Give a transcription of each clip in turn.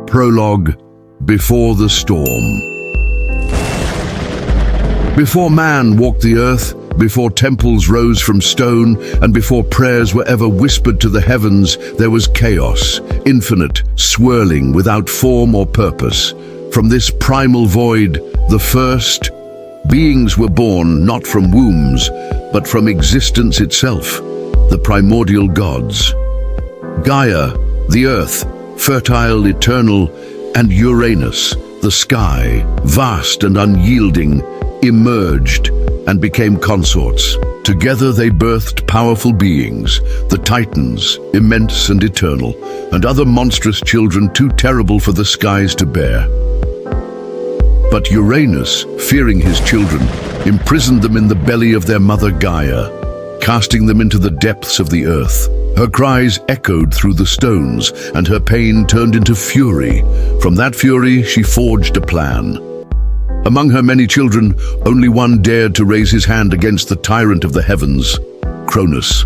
Prologue, Before the Storm. Before man walked the earth, before temples rose from stone, and before prayers were ever whispered to the heavens, there was chaos, infinite, swirling, without form or purpose. From this primal void, the first beings were born, not from wombs, but from existence itself, the primordial gods. Gaia, the earth, fertile, eternal, and Uranus, the sky, vast and unyielding, emerged and became consorts. Together they birthed powerful beings, the Titans, immense and eternal, and other monstrous children too terrible for the skies to bear. But Uranus, fearing his children, imprisoned them in the belly of their mother Gaia, casting them into the depths of the earth. Her cries echoed through the stones, and her pain turned into fury. From that fury, she forged a plan. Among her many children, only one dared to raise his hand against the tyrant of the heavens, Cronus.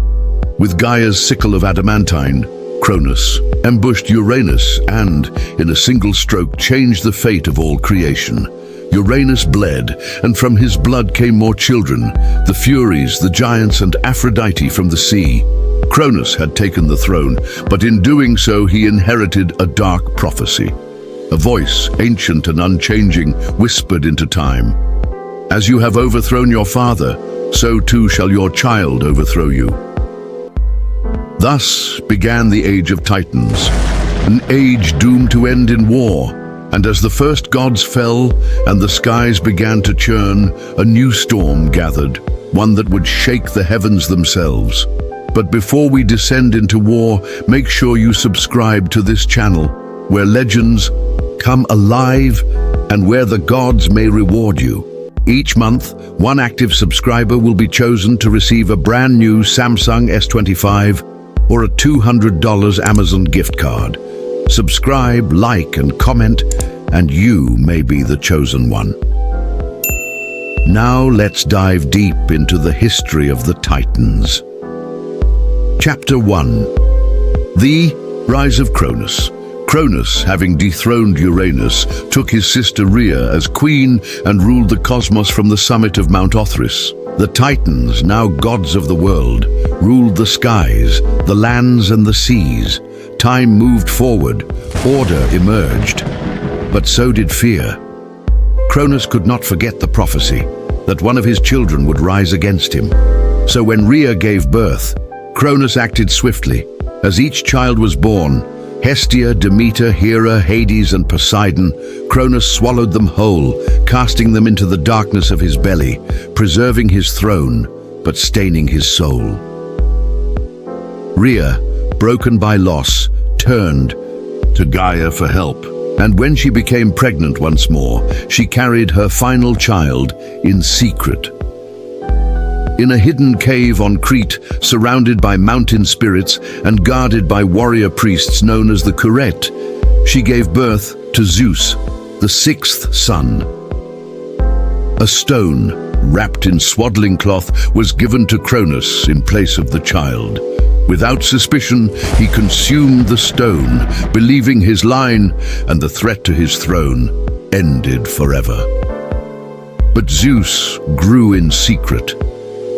With Gaia's sickle of adamantine, Cronus ambushed Uranus and, in a single stroke, changed the fate of all creation. Uranus bled, and from his blood came more children, the Furies, the giants, and Aphrodite from the sea. Cronus had taken the throne, but in doing so he inherited a dark prophecy. A voice, ancient and unchanging, whispered into time. As you have overthrown your father, so too shall your child overthrow you. Thus began the Age of Titans, an age doomed to end in war. And as the first gods fell and the skies began to churn, a new storm gathered, one that would shake the heavens themselves. But before we descend into war, make sure you subscribe to this channel, where legends come alive and where the gods may reward you. Each month, one active subscriber will be chosen to receive a brand new Samsung S25 or a $200 Amazon gift card. Subscribe, like, and comment, and you may be the chosen one. Now let's dive deep into the history of the Titans. Chapter 1. The Rise of Cronus. Cronus, having dethroned Uranus, took his sister Rhea as queen and ruled the cosmos from the summit of Mount Othrys. The Titans, now gods of the world, ruled the skies, the lands, and the seas. Time moved forward, order emerged, but so did fear. Cronus could not forget the prophecy that one of his children would rise against him. So when Rhea gave birth, Cronus acted swiftly. As each child was born, Hestia, Demeter, Hera, Hades, and Poseidon, Cronus swallowed them whole, casting them into the darkness of his belly, preserving his throne, but staining his soul. Rhea, broken by loss, turned to Gaia for help, and when she became pregnant once more, she carried her final child in secret. In a hidden cave on Crete, surrounded by mountain spirits and guarded by warrior priests known as the Curet, she gave birth to Zeus, the sixth son. A stone, wrapped in swaddling cloth, was given to Cronus in place of the child. Without suspicion, he consumed the stone, believing his line and the threat to his throne ended forever. But Zeus grew in secret,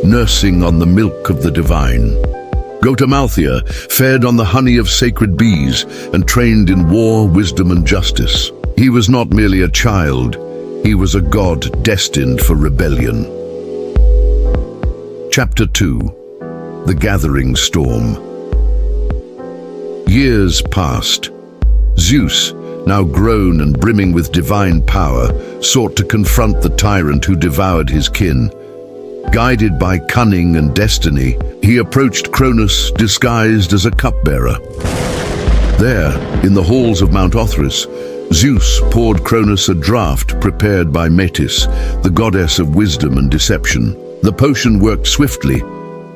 nursing on the milk of the divine. Gotamalthea fed on the honey of sacred bees and trained in war, wisdom, and justice. He was not merely a child, he was a god destined for rebellion. Chapter 2. The Gathering Storm. Years passed. Zeus, now grown and brimming with divine power, sought to confront the tyrant who devoured his kin. Guided by cunning and destiny, he approached Cronus disguised as a cupbearer. There, in the halls of Mount Othrys, Zeus poured Cronus a draught prepared by Metis, the goddess of wisdom and deception. The potion worked swiftly.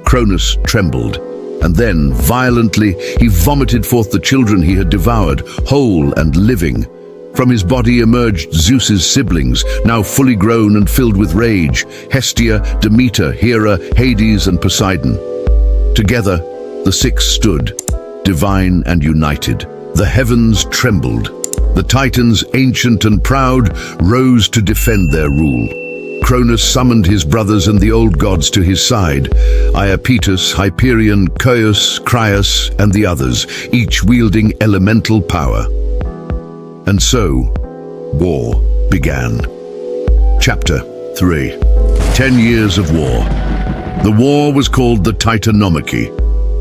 Cronus trembled, and then, violently, he vomited forth the children he had devoured, whole and living. From his body emerged Zeus's siblings, now fully grown and filled with rage: Hestia, Demeter, Hera, Hades, and Poseidon. Together, the six stood, divine and united. The heavens trembled. The Titans, ancient and proud, rose to defend their rule. Cronus summoned his brothers and the old gods to his side: Iapetus, Hyperion, Zeus, Cronus, and the others, each wielding elemental power. And so, war began. Chapter 3. 10 years of war. The war was called the Titanomachy,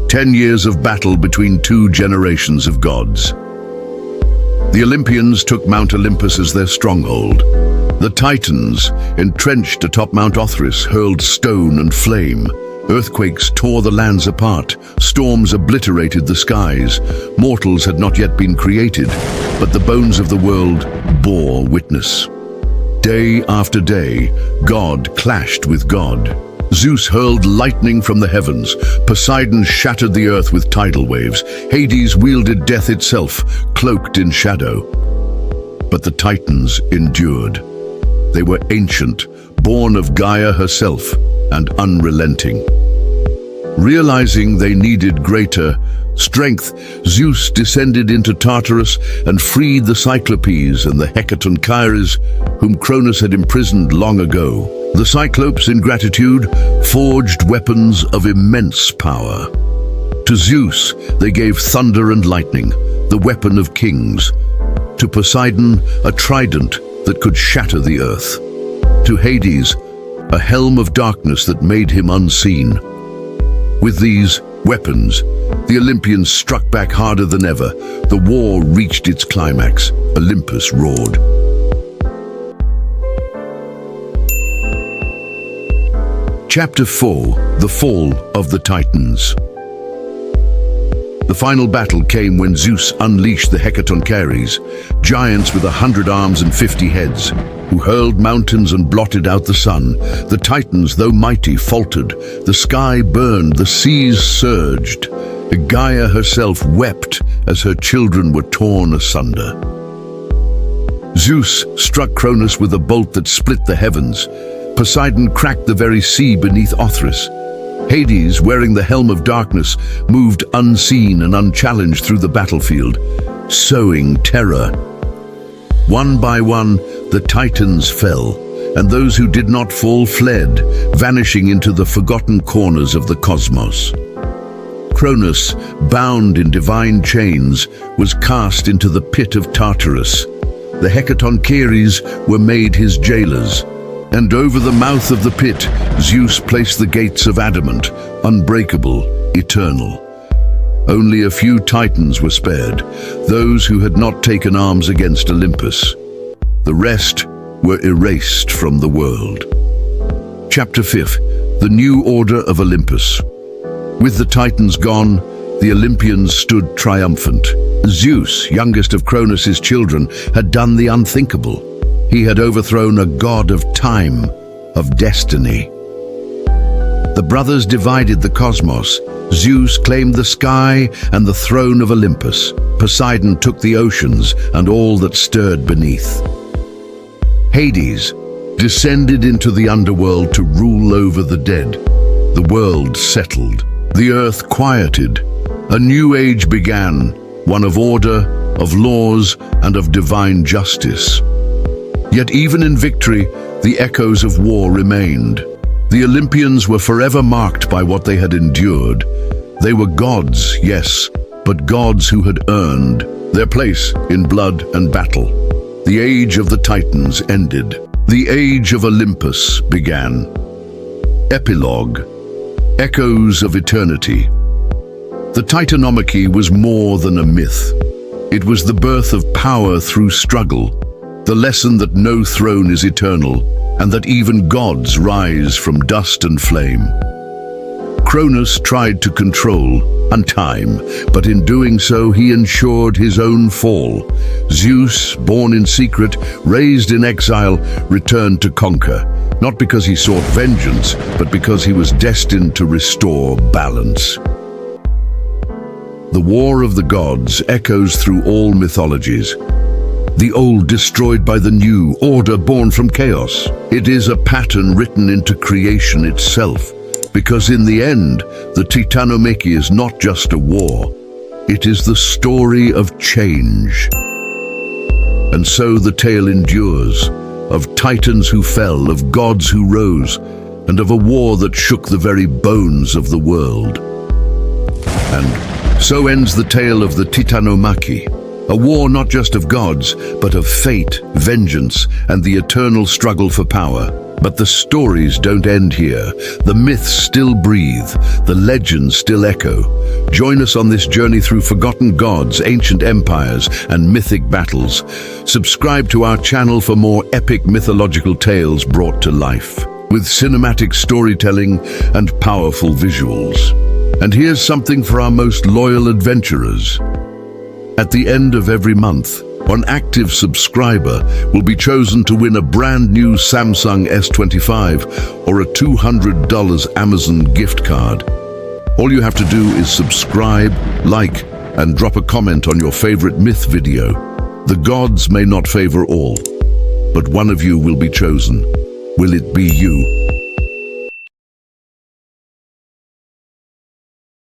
10 years of battle between two generations of gods. The Olympians took Mount Olympus as their stronghold. The Titans, entrenched atop Mount Othrys, hurled stone and flame. Earthquakes tore the lands apart. Storms obliterated the skies. Mortals had not yet been created, but the bones of the world bore witness. Day after day, God clashed with God. Zeus hurled lightning from the heavens. Poseidon shattered the earth with tidal waves. Hades wielded death itself, cloaked in shadow. But the Titans endured. They were ancient, born of Gaia herself, and unrelenting. Realizing they needed greater strength, Zeus descended into Tartarus and freed the Cyclopes and the Hecatoncheires, whom Cronus had imprisoned long ago. The Cyclopes, in gratitude, forged weapons of immense power. To Zeus, they gave thunder and lightning, the weapon of kings. To Poseidon, a trident that could shatter the earth. To Hades, a helm of darkness that made him unseen. With these weapons, the Olympians struck back harder than ever. The war reached its climax. Olympus roared. Chapter 4. The Fall of the Titans. The final battle came when Zeus unleashed the Hecatoncheires, giants with 100 arms and 50 heads, who hurled mountains and blotted out the sun. The Titans, though mighty, faltered. The sky burned, the seas surged. Gaia herself wept as her children were torn asunder. Zeus struck Cronus with a bolt that split the heavens. Poseidon cracked the very sea beneath Othrys. Hades, wearing the helm of darkness, moved unseen and unchallenged through the battlefield, sowing terror. One by one, the Titans fell, and those who did not fall fled, vanishing into the forgotten corners of the cosmos. Cronus, bound in divine chains, was cast into the pit of Tartarus. The Hecatoncheires were made his jailers, and over the mouth of the pit, Zeus placed the gates of adamant, unbreakable, eternal. Only a few Titans were spared, those who had not taken arms against Olympus. The rest were erased from the world. Chapter 5. The New Order of Olympus. With the Titans gone, the Olympians stood triumphant. Zeus, youngest of Cronus' children, had done the unthinkable. He had overthrown a god of time, of destiny. The brothers divided the cosmos. Zeus claimed the sky and the throne of Olympus. Poseidon took the oceans and all that stirred beneath. Hades descended into the underworld to rule over the dead. The world settled. The earth quieted. A new age began, one of order, of laws, and of divine justice. Yet even in victory, the echoes of war remained. The Olympians were forever marked by what they had endured. They were gods, yes, but gods who had earned their place in blood and battle. The age of the Titans ended. The age of Olympus began. Epilogue. Echoes of eternity. The Titanomachy was more than a myth. It was the birth of power through struggle, the lesson that no throne is eternal, and that even gods rise from dust and flame. Cronus tried to control and time, but in doing so he ensured his own fall. Zeus, born in secret, raised in exile, returned to conquer, not because he sought vengeance, but because he was destined to restore balance. The war of the gods echoes through all mythologies. The old destroyed by the new, order born from chaos. It is a pattern written into creation itself, because in the end, the Titanomachy is not just a war, it is the story of change. And so the tale endures, of titans who fell, of gods who rose, and of a war that shook the very bones of the world. And so ends the tale of the Titanomachy, a war not just of gods, but of fate, vengeance, and the eternal struggle for power. But the stories don't end here. The myths still breathe, the legends still echo. Join us on this journey through forgotten gods, ancient empires, and mythic battles. Subscribe to our channel for more epic mythological tales brought to life, with cinematic storytelling and powerful visuals. And here's something for our most loyal adventurers. At the end of every month, one active subscriber will be chosen to win a brand new Samsung S25 or a $200 Amazon gift card. All you have to do is subscribe, like, and drop a comment on your favorite myth video. The gods may not favor all, but one of you will be chosen. Will it be you?